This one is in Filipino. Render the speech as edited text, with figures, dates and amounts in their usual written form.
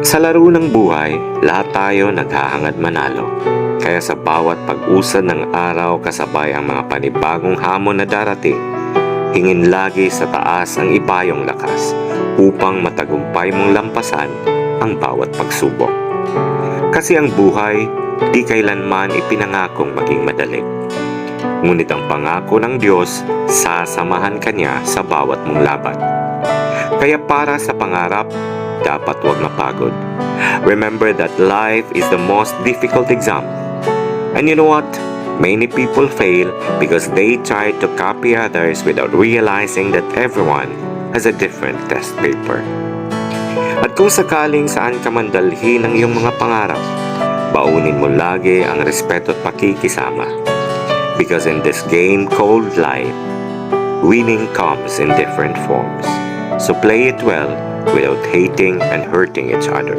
Sa laro ng buhay, lahat tayo naghahangad manalo. Kaya sa bawat pag-usad ng araw kasabay ang mga panibagong hamon na darating, hingin lagi sa taas ang ibayong lakas upang matagumpay mong lampasan ang bawat pagsubok. Kasi ang buhay, di kailanman ipinangakong maging madali. Ngunit ang pangako ng Diyos, sasamahan ka niya sa bawat mong laban. Kaya para sa pangarap, dapat huwag mapagod. Remember that life is the most difficult exam. And you know what? Many people fail because they try to copy others without realizing that everyone has a different test paper. At kung sakaling saan ka man dalhin ang iyong mga pangarap, baunin mo lagi ang respeto at pakikisama. Because in this game called life, winning comes in different forms. So play it well without hating and hurting each other.